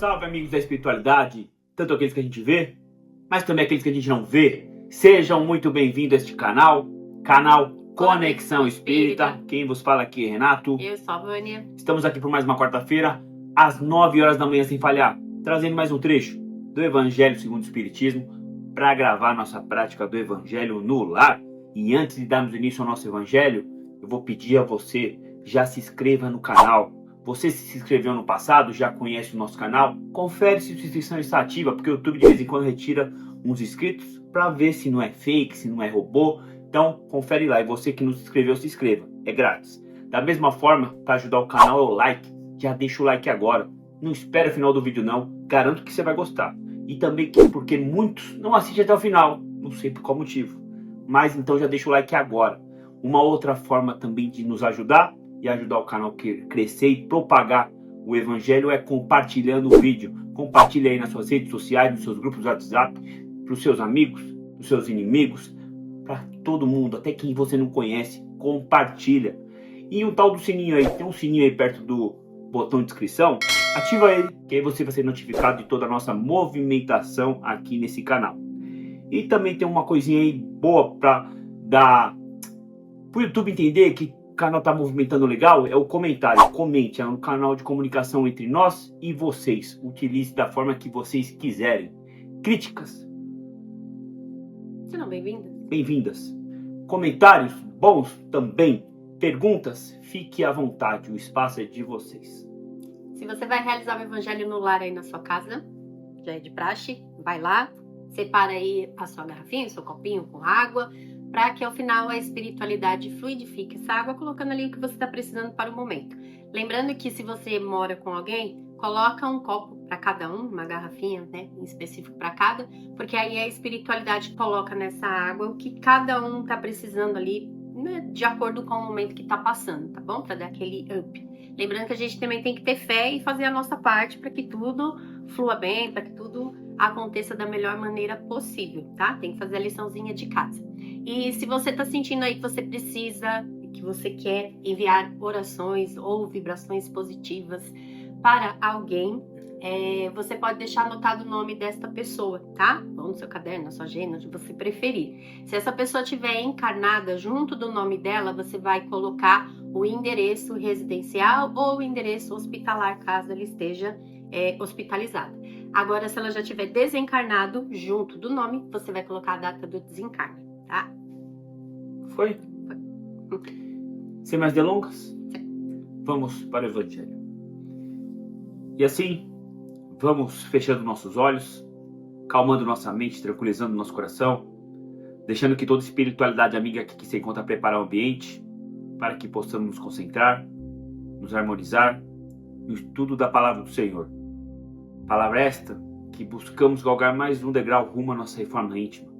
salve, amigos da espiritualidade, tanto aqueles que a gente vê, mas também aqueles que a gente não vê. Sejam muito bem-vindos a este canal Conexão Espírita. Quem vos fala aqui é Renato. Eu sou a Vânia. Estamos aqui por mais uma quarta-feira, às 9 horas da manhã sem falhar, trazendo mais um trecho do Evangelho segundo o Espiritismo para gravar nossa prática do Evangelho no lar. E antes de darmos início ao nosso Evangelho, eu vou pedir a você, já se inscreva no canal. Você se inscreveu no passado, já conhece o nosso canal? Confere se sua inscrição está ativa, porque o YouTube de vez em quando retira uns inscritos para ver se não é fake, se não é robô. Então, confere lá. E você que não se inscreveu, se inscreva. É grátis. Da mesma forma, para ajudar o canal é o like. Já deixa o like agora. Não espera o final do vídeo não. Garanto que você vai gostar. E também porque muitos não assistem até o final. Não sei por qual motivo. Mas então já deixa o like agora. Uma outra forma também de nos ajudar e ajudar o canal a crescer e propagar o Evangelho é compartilhando o vídeo. Compartilhe aí nas suas redes sociais, nos seus grupos do WhatsApp, para os seus amigos, para os seus inimigos, para todo mundo, até quem você não conhece, compartilha. E o tal do sininho aí, tem um sininho aí perto do botão de inscrição, ativa ele, que aí você vai ser notificado de toda a nossa movimentação aqui nesse canal. E também tem uma coisinha aí boa para dar para o YouTube entender que o canal está movimentando legal, é o comentário. Comente, é um canal de comunicação entre nós e vocês. Utilize da forma que vocês quiserem. Críticas? Sejam bem-vindas. Bem-vindas. Comentários? Bons também. Perguntas? Fique à vontade, o espaço é de vocês. Se você vai realizar o Evangelho no lar aí na sua casa, já é de praxe, vai lá, separa aí a sua garrafinha, o seu copinho com água, para que ao final a espiritualidade fluidifique essa água, colocando ali o que você está precisando para o momento. Lembrando que se você mora com alguém, coloca um copo para cada um, uma garrafinha, né, em específico para cada, porque aí a espiritualidade coloca nessa água o que cada um está precisando ali, né, de acordo com o momento que está passando, tá bom? Para dar aquele up. Lembrando que a gente também tem que ter fé e fazer a nossa parte para que tudo flua bem, para que tudo aconteça da melhor maneira possível, tá? Tem que fazer a liçãozinha de casa. E se você tá sentindo aí que você precisa, que você quer enviar orações ou vibrações positivas para alguém, você pode deixar anotado o nome desta pessoa, tá? Ou no seu caderno, na sua agenda, onde você preferir. Se essa pessoa estiver encarnada, junto do nome dela, você vai colocar o endereço residencial ou o endereço hospitalar, caso ela esteja hospitalizada. Agora, se ela já estiver desencarnado, junto do nome, você vai colocar a data do desencarne, tá? Foi? Sem mais delongas? Sim. Vamos para o Evangelho. E assim, vamos fechando nossos olhos, calmando nossa mente, tranquilizando nosso coração, deixando que toda espiritualidade amiga aqui que se encontra preparar o ambiente para que possamos nos concentrar, nos harmonizar no estudo da palavra do Senhor. Palavra esta que buscamos galgar mais um degrau rumo à nossa reforma íntima.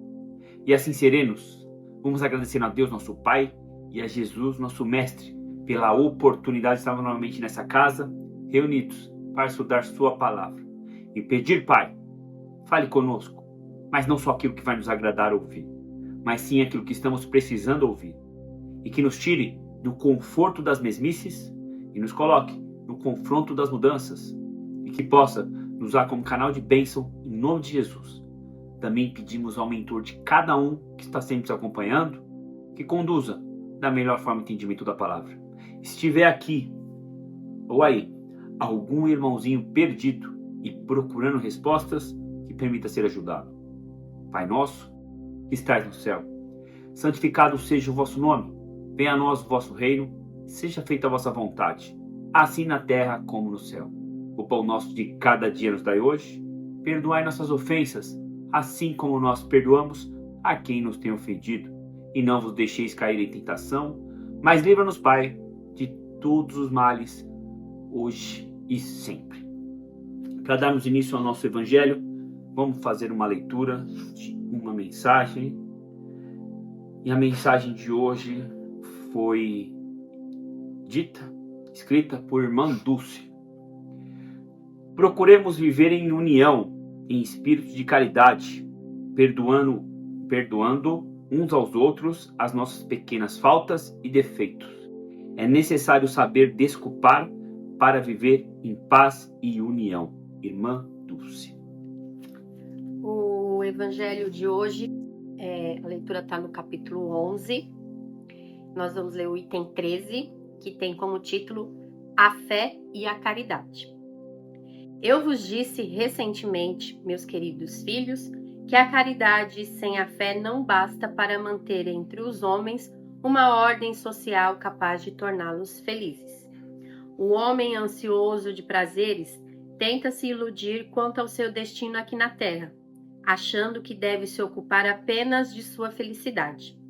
E assim serenos, vamos agradecendo a Deus, nosso Pai, e a Jesus, nosso Mestre, pela oportunidade de estarmos novamente nessa casa, reunidos para estudar sua palavra. E pedir, Pai, fale conosco, mas não só aquilo que vai nos agradar ouvir, mas sim aquilo que estamos precisando ouvir. E que nos tire do conforto das mesmices e nos coloque no confronto das mudanças. E que possa nos usar como canal de bênção em nome de Jesus. Também pedimos ao mentor de cada um que está sempre nos acompanhando, que conduza da melhor forma o entendimento da palavra. Se estiver aqui, ou aí, algum irmãozinho perdido e procurando respostas, que permita ser ajudado. Pai nosso, que estais no céu, santificado seja o vosso nome, venha a nós o vosso reino, seja feita a vossa vontade, assim na terra como no céu. O pão nosso de cada dia nos dai hoje, perdoai nossas ofensas, assim como nós perdoamos a quem nos tem ofendido. E não vos deixeis cair em tentação, mas livra-nos, Pai, de todos os males, hoje e sempre. Para darmos início ao nosso Evangelho, vamos fazer uma leitura de uma mensagem. E a mensagem de hoje foi escrita por irmã Dulce. Procuremos viver em união, em espírito de caridade, perdoando uns aos outros as nossas pequenas faltas e defeitos. É necessário saber desculpar para viver em paz e união. irmã Dulce. O evangelho de hoje, a leitura está no capítulo 11. Nós vamos ler o item 13, que tem como título A Fé e a Caridade. Eu vos disse recentemente, meus queridos filhos, que a caridade sem a fé não basta para manter entre os homens uma ordem social capaz de torná-los felizes. O homem ansioso de prazeres tenta se iludir quanto ao seu destino aqui na terra, achando que deve se ocupar apenas de sua felicidade.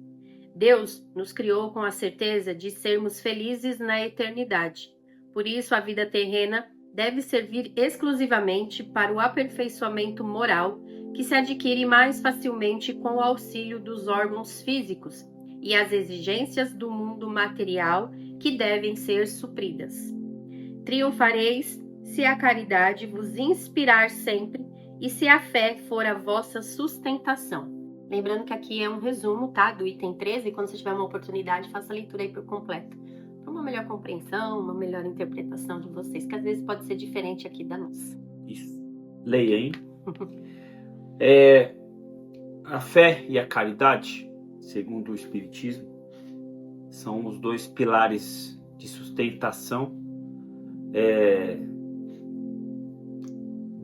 Deus nos criou com a certeza de sermos felizes na eternidade. Por isso, a vida terrena deve servir exclusivamente para o aperfeiçoamento moral, que se adquire mais facilmente com o auxílio dos órgãos físicos e as exigências do mundo material que devem ser supridas. Triunfareis se a caridade vos inspirar sempre e se a fé for a vossa sustentação. Lembrando que aqui é um resumo, tá, do item 13, quando você tiver uma oportunidade, faça a leitura aí por completo. Para uma melhor compreensão, uma melhor interpretação de vocês, que às vezes pode ser diferente aqui da nossa. Isso. Leia, hein? A fé e a caridade, segundo o Espiritismo, são os dois pilares de sustentação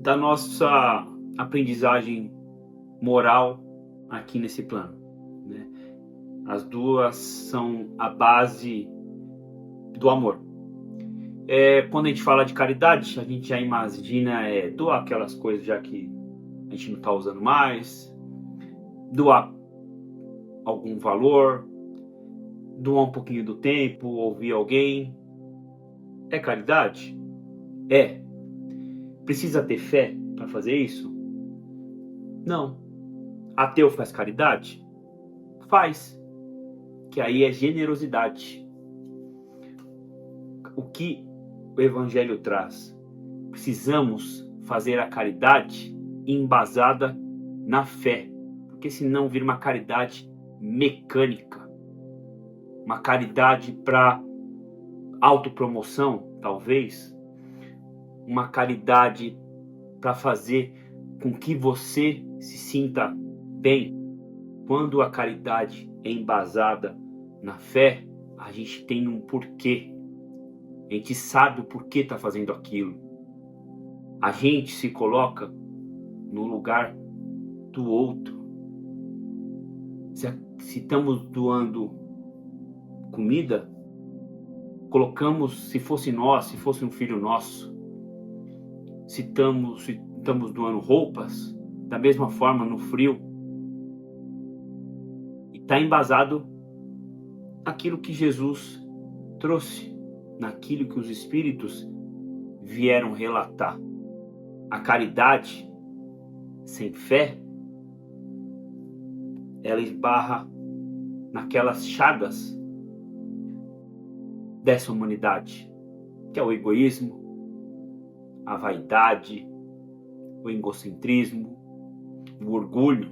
da nossa aprendizagem moral aqui nesse plano, né? As duas são a base do amor. Quando a gente fala de caridade, a gente já imagina doar aquelas coisas já que a gente não está usando mais, doar algum valor, doar um pouquinho do tempo, ouvir alguém. É caridade? É. Precisa ter fé para fazer isso? Não. Ateu faz caridade? Faz. Que aí é generosidade. O que o Evangelho traz? Precisamos fazer a caridade embasada na fé, porque senão vira uma caridade mecânica, uma caridade para autopromoção, talvez, uma caridade para fazer com que você se sinta bem. Quando a caridade é embasada na fé, a gente tem um porquê. A gente sabe o porquê está fazendo aquilo. A gente se coloca no lugar do outro. Se estamos doando comida, colocamos, se fosse nós, se fosse um filho nosso. Se estamos doando roupas, da mesma forma no frio. E está embasado naquilo que Jesus trouxe, naquilo que os Espíritos vieram relatar. A caridade sem fé, ela esbarra naquelas chagas dessa humanidade, que é o egoísmo, a vaidade, o egocentrismo, o orgulho.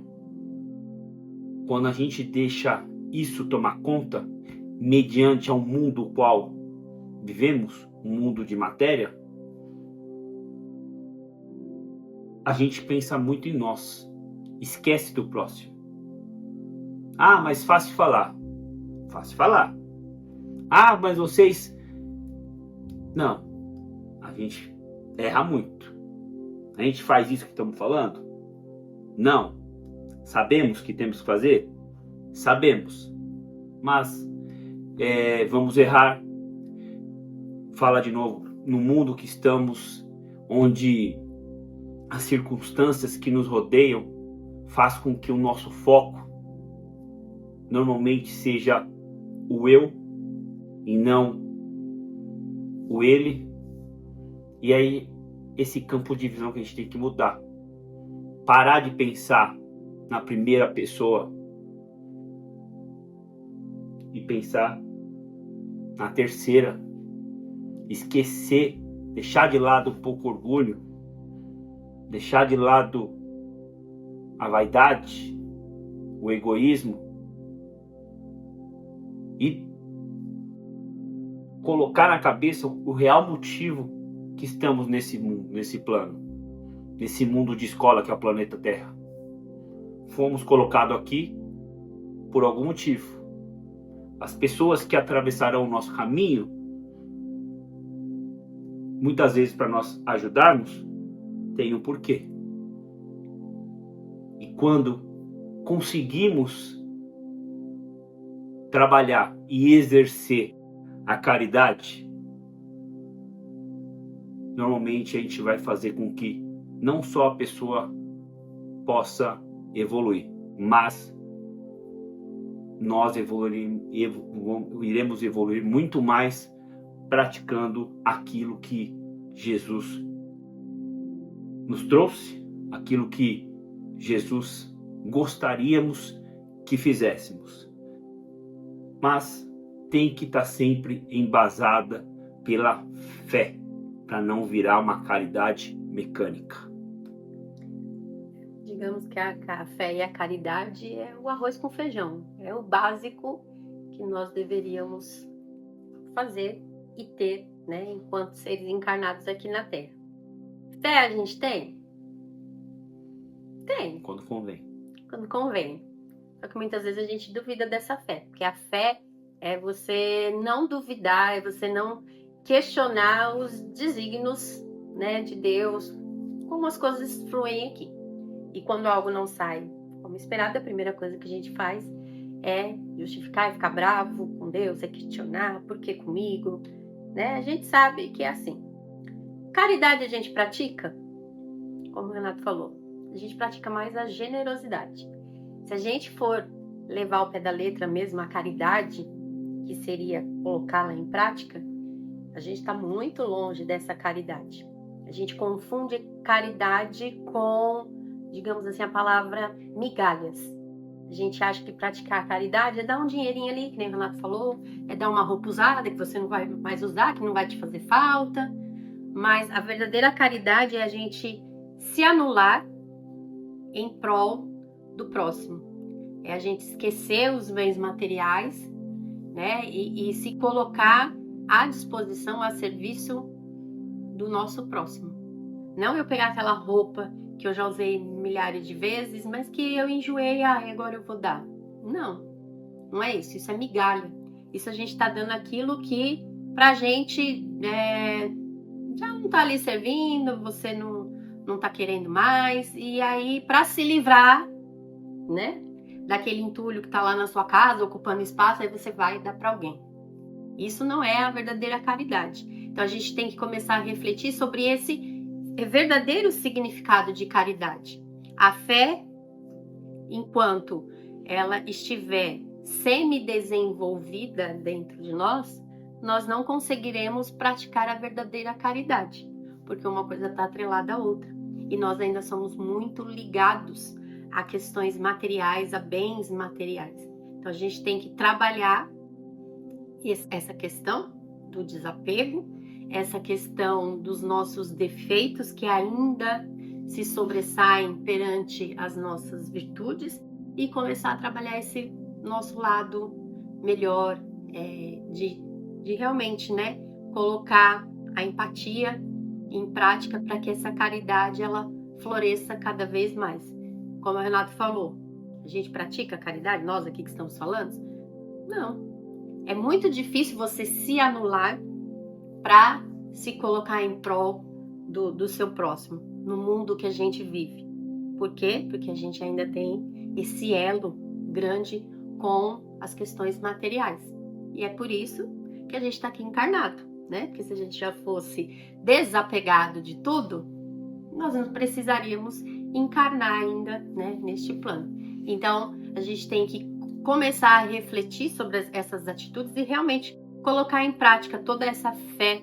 Quando a gente deixa isso tomar conta, mediante ao mundo no qual vivemos, um mundo de matéria, a gente pensa muito em nós, esquece do próximo. Ah, mas fácil falar. Fácil falar. Ah, mas vocês... Não, a gente erra muito. A gente faz isso que estamos falando? Não. Sabemos que temos que fazer? Sabemos. Mas vamos errar. Fala de novo, no mundo que estamos, onde as circunstâncias que nos rodeiam faz com que o nosso foco normalmente seja o eu e não o ele. E aí esse campo de visão que a gente tem que mudar. Parar de pensar na primeira pessoa e pensar na terceira. Esquecer, deixar de lado um pouco o orgulho, deixar de lado a vaidade, o egoísmo e colocar na cabeça o real motivo que estamos nesse mundo, nesse plano. nesse mundo de escola que é o planeta Terra. Fomos colocados aqui por algum motivo. As pessoas que atravessarão o nosso caminho, muitas vezes para nós ajudarmos, tem um porquê. E quando conseguimos trabalhar e exercer a caridade, normalmente a gente vai fazer com que não só a pessoa possa evoluir, mas nós iremos evoluir muito mais praticando aquilo que Jesus nos trouxe, aquilo que Jesus gostaríamos que fizéssemos. Mas tem que estar sempre embasada pela fé, para não virar uma caridade mecânica. Digamos que a fé e a caridade é o arroz com feijão, é o básico que nós deveríamos fazer e ter, né, enquanto seres encarnados aqui na Terra. Fé a gente tem? Tem. Quando convém. Quando convém. Só que muitas vezes a gente duvida dessa fé, porque a fé é você não duvidar, é você não questionar os desígnios, né, de Deus, como as coisas fluem aqui. E quando algo não sai como esperado, a primeira coisa que a gente faz é justificar e ficar bravo com Deus, é questionar, por que comigo? Né? A gente sabe que é assim. Caridade a gente pratica? Como o Renato falou, a gente pratica mais a generosidade. Se a gente for levar ao pé da letra mesmo a caridade, que seria colocá-la em prática, a gente está muito longe dessa caridade. A gente confunde caridade com, digamos assim, a palavra migalhas. A gente acha que praticar caridade é dar um dinheirinho ali, que nem o Renato falou, é dar uma roupa usada que você não vai mais usar, que não vai te fazer falta. Mas a verdadeira caridade é a gente se anular em prol do próximo. É a gente esquecer os bens materiais, né, e se colocar à disposição, a serviço do nosso próximo. Não eu pegar aquela roupa que eu já usei milhares de vezes, mas que eu enjoei, agora eu vou dar. Não, não é isso. Isso é migalha. Isso a gente está dando aquilo que pra gente já não tá ali servindo, você não tá querendo mais. E aí, para se livrar, né, daquele entulho que tá lá na sua casa, ocupando espaço, aí você vai dar para alguém. Isso não é a verdadeira caridade. Então a gente tem que começar a refletir sobre esse verdadeiro significado de caridade. A fé, enquanto ela estiver semi-desenvolvida dentro de nós, nós não conseguiremos praticar a verdadeira caridade, porque uma coisa está atrelada à outra. E nós ainda somos muito ligados a questões materiais, a bens materiais. Então a gente tem que trabalhar essa questão do desapego, essa questão dos nossos defeitos que ainda se sobressaem perante as nossas virtudes e começar a trabalhar esse nosso lado melhor, de realmente, né, colocar a empatia em prática para que essa caridade ela floresça cada vez mais. Como o Renato falou, a gente pratica a caridade, nós aqui que estamos falando? Não. É muito difícil você se anular para se colocar em prol do seu próximo, no mundo que a gente vive. Por quê? Porque a gente ainda tem esse elo grande com as questões materiais. E é por isso que a gente está aqui encarnado, né? Porque se a gente já fosse desapegado de tudo, nós não precisaríamos encarnar ainda, né, neste plano. Então, a gente tem que começar a refletir sobre essas atitudes e realmente colocar em prática toda essa fé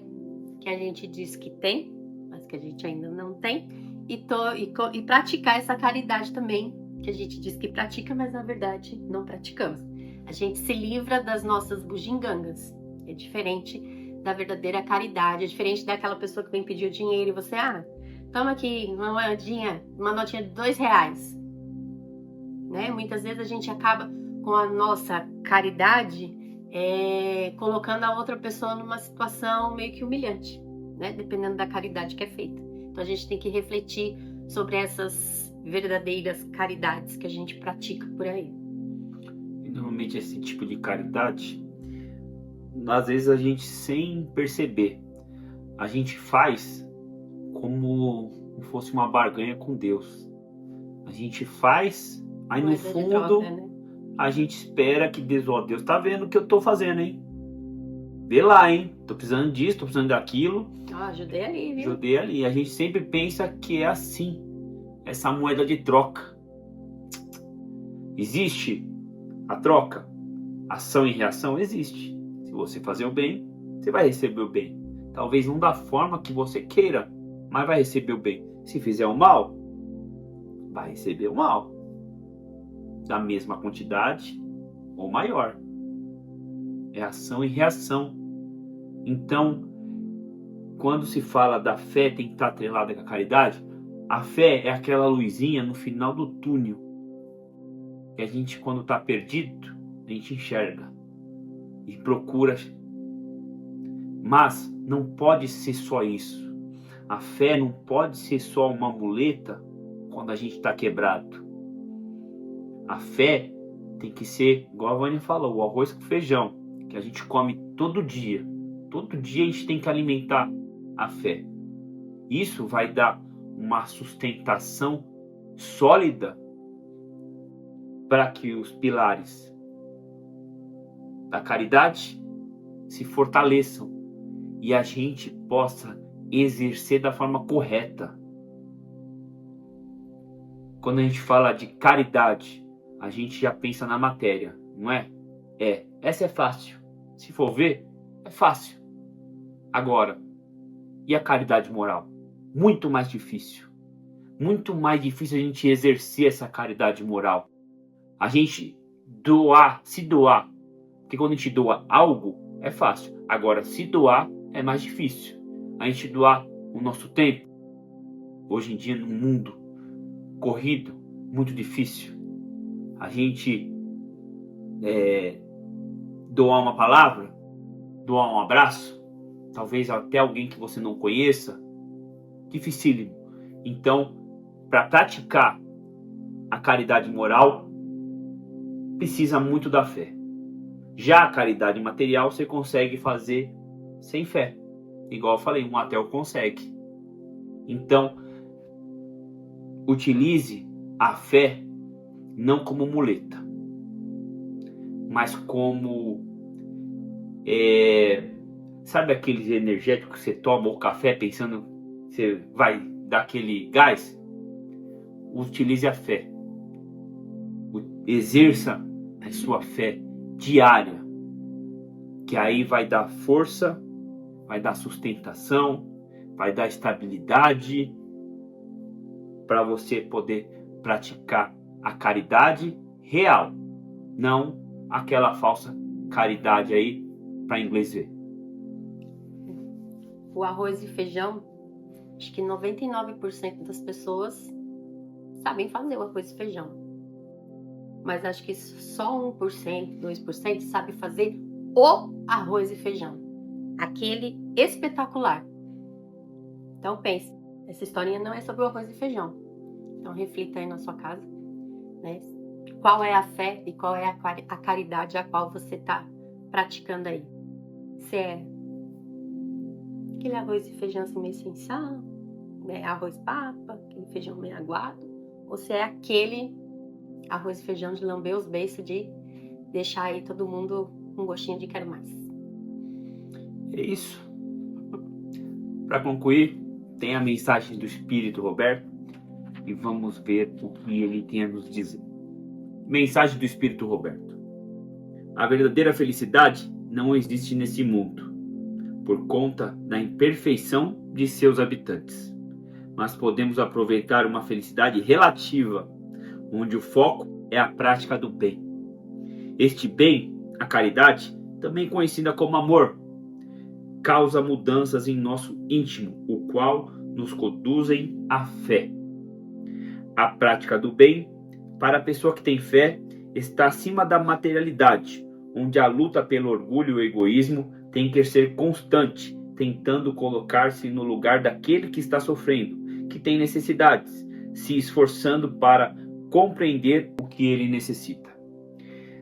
que a gente diz que tem, mas que a gente ainda não tem, e praticar essa caridade também, que a gente diz que pratica, mas na verdade não praticamos. A gente se livra das nossas bugigangas. É diferente da verdadeira caridade, é diferente daquela pessoa que vem pedir o dinheiro e você, toma aqui uma notinha de R$2. Né? Muitas vezes a gente acaba com a nossa caridade colocando a outra pessoa numa situação meio que humilhante, né? Dependendo da caridade que é feita. Então a gente tem que refletir sobre essas verdadeiras caridades que a gente pratica por aí. E normalmente esse tipo de caridade, às vezes a gente, sem perceber, a gente faz como fosse uma barganha com Deus. A gente faz, aí no fundo Troca, né? a gente espera que Deus, ó, Deus tá vendo o que eu tô fazendo, hein? Vê lá, hein? Tô precisando disso, tô precisando daquilo. Ajudei ali, viu? Ajudei ali. A gente sempre pensa que é assim, essa moeda de troca. Existe a troca? Ação e reação? Existe. Se você fazer o bem, você vai receber o bem. Talvez não da forma que você queira, mas vai receber o bem. Se fizer o mal, vai receber o mal. Da mesma quantidade ou maior. É ação e reação. Então, quando se fala da fé, tem que estar atrelada com a caridade. A fé é aquela luzinha no final do túnel. Que a gente, quando está perdido, a gente enxerga e procura. Mas não pode ser só isso. A fé não pode ser só uma muleta quando a gente está quebrado. A fé tem que ser, igual a Vânia falou, o arroz com feijão, que a gente come todo dia. Todo dia a gente tem que alimentar a fé. Isso vai dar uma sustentação sólida para que os pilares da caridade se fortaleçam e a gente possa exercer da forma correta. Quando a gente fala de caridade, a gente já pensa na matéria, não é? Essa é fácil. Se for ver, é fácil. Agora, e a caridade moral? Muito mais difícil. Muito mais difícil a gente exercer essa caridade moral. A gente se doar. Porque quando a gente doa algo, é fácil. Agora, se doar é mais difícil. A gente doar o nosso tempo. Hoje em dia, no mundo corrido, muito difícil. A gente doar uma palavra, doar um abraço, talvez até alguém que você não conheça, dificílimo. Então, para praticar a caridade moral, precisa muito da fé. Já a caridade material você consegue fazer sem fé. Igual eu falei, um ateu consegue. Então, utilize a fé não como muleta, mas como sabe aqueles energéticos que você toma o café pensando que você vai dar aquele gás? Utilize a fé. Exerça a sua fé diária, que aí vai dar força, vai dar sustentação, vai dar estabilidade para você poder praticar a caridade real, não aquela falsa caridade aí para inglês ver. O arroz e feijão, acho que 99% das pessoas sabem fazer o arroz e feijão. Mas acho que só 1%, 2% sabe fazer o arroz e feijão. Aquele espetacular. Então pense, essa historinha não é sobre o arroz e feijão. Então reflita aí na sua casa, né? Qual é a fé e qual é a caridade a qual você está praticando aí. Se é aquele arroz e feijão assim meio sem sal, né? Arroz papa, aquele feijão meio aguado, ou se é aquele arroz e feijão de lamber os beiços, de deixar aí todo mundo com gostinho de quero mais. É isso. Para concluir, tem a mensagem do Espírito Roberto e vamos ver o que ele tem a nos dizer. Mensagem do Espírito Roberto. A verdadeira felicidade não existe nesse mundo, por conta da imperfeição de seus habitantes. Mas podemos aproveitar uma felicidade relativa, onde o foco é a prática do bem. Este bem, a caridade, também conhecida como amor, causa mudanças em nosso íntimo, o qual nos conduzem à fé. A prática do bem, para a pessoa que tem fé, está acima da materialidade, onde a luta pelo orgulho e o egoísmo tem que ser constante, tentando colocar-se no lugar daquele que está sofrendo, que tem necessidades, se esforçando para compreender o que ele necessita.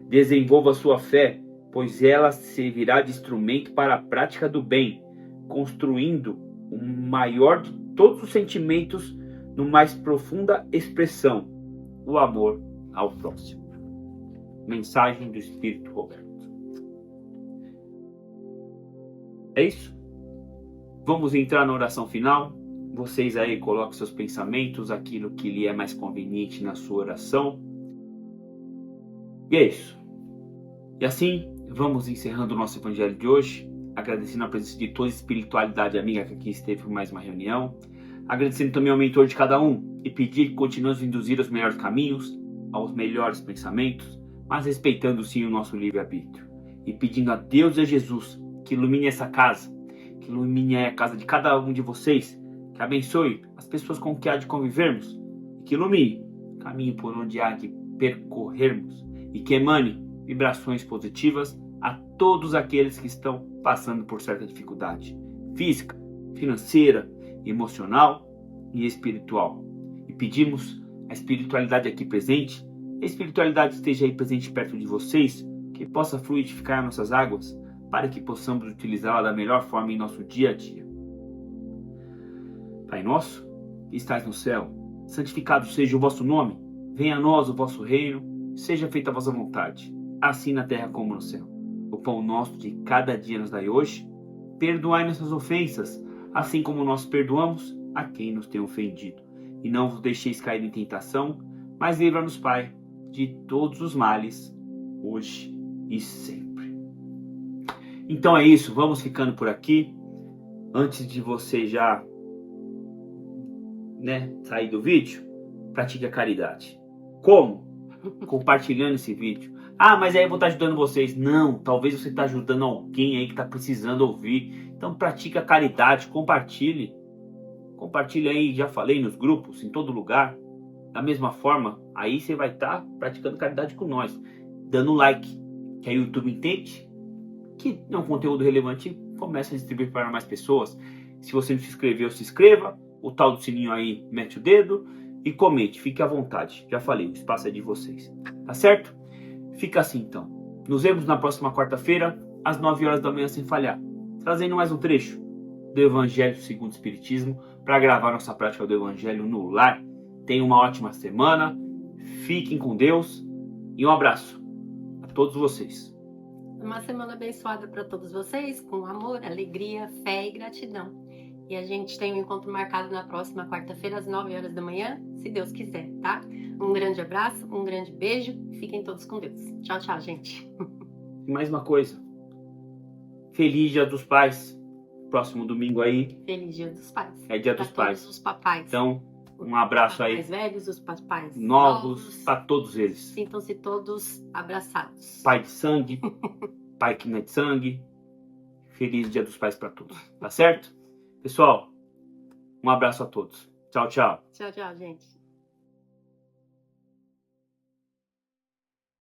Desenvolva sua fé, pois ela servirá de instrumento para a prática do bem, construindo o maior de todos os sentimentos no mais profunda expressão, o amor ao próximo. Mensagem do Espírito Roberto. É isso? Vamos entrar na oração final. Vocês aí coloquem seus pensamentos, aquilo que lhe é mais conveniente na sua oração. E é isso. E assim, vamos encerrando o nosso evangelho de hoje, agradecendo a presença de toda a espiritualidade amiga que aqui esteve por mais uma reunião, agradecendo também ao mentor de cada um e pedir que continuemos a induzir aos melhores caminhos, aos melhores pensamentos, mas respeitando sim o nosso livre-arbítrio. E pedindo a Deus e a Jesus que ilumine essa casa, que ilumine a casa de cada um de vocês, que abençoe as pessoas com que há de convivermos, e que ilumine o caminho por onde há de percorrermos, e que emane vibrações positivas a todos aqueles que estão passando por certa dificuldade física, financeira, emocional e espiritual. E pedimos a espiritualidade aqui presente, a espiritualidade esteja aí presente perto de vocês, que possa fluidificar nossas águas, para que possamos utilizá-la da melhor forma em nosso dia a dia. Pai nosso, que estais no céu, santificado seja o vosso nome, venha a nós o vosso reino, seja feita a vossa vontade, assim na terra como no céu. O pão nosso de cada dia nos dai hoje, perdoai nossas ofensas, assim como nós perdoamos a quem nos tem ofendido. E não vos deixeis cair em tentação, mas livra-nos, Pai, de todos os males, hoje e sempre. Então é isso, vamos ficando por aqui. Antes de você já sair do vídeo, pratique a caridade. Como? Compartilhando esse vídeo. Ah, mas aí eu vou estar ajudando vocês. Não, talvez você está ajudando alguém aí que está precisando ouvir. Então pratique a caridade, compartilhe. Compartilhe aí, já falei, nos grupos, em todo lugar. Da mesma forma, aí você vai estar praticando caridade com nós. Dando like, que aí o YouTube entende que é um conteúdo relevante e começa a distribuir para mais pessoas. Se você não se inscreveu, se inscreva. O tal do sininho aí, mete o dedo e comente. Fique à vontade. Já falei, o espaço é de vocês. Tá certo? Fica assim então. Nos vemos na próxima quarta-feira, às 9 horas da manhã sem falhar. Trazendo mais um trecho do Evangelho segundo o Espiritismo para gravar nossa prática do Evangelho no lar. Tenham uma ótima semana. Fiquem com Deus. E um abraço a todos vocês. Uma semana abençoada para todos vocês, com amor, alegria, fé e gratidão. E a gente tem um encontro marcado na próxima quarta-feira, às 9 horas da manhã, se Deus quiser, tá? Um grande abraço, um grande beijo. Fiquem todos com Deus. Tchau, tchau, gente. E mais uma coisa. Feliz Dia dos Pais. Próximo domingo aí. Feliz Dia dos Pais. É Dia dos Pais. Todos os papais. Então, um abraço aí. Os papais velhos, os papais novos, para todos eles. Sintam-se todos abraçados. Pai de sangue, pai que não é de sangue. Feliz Dia dos Pais para todos. Tá certo? Pessoal, um abraço a todos. Tchau, tchau. Tchau, tchau, gente.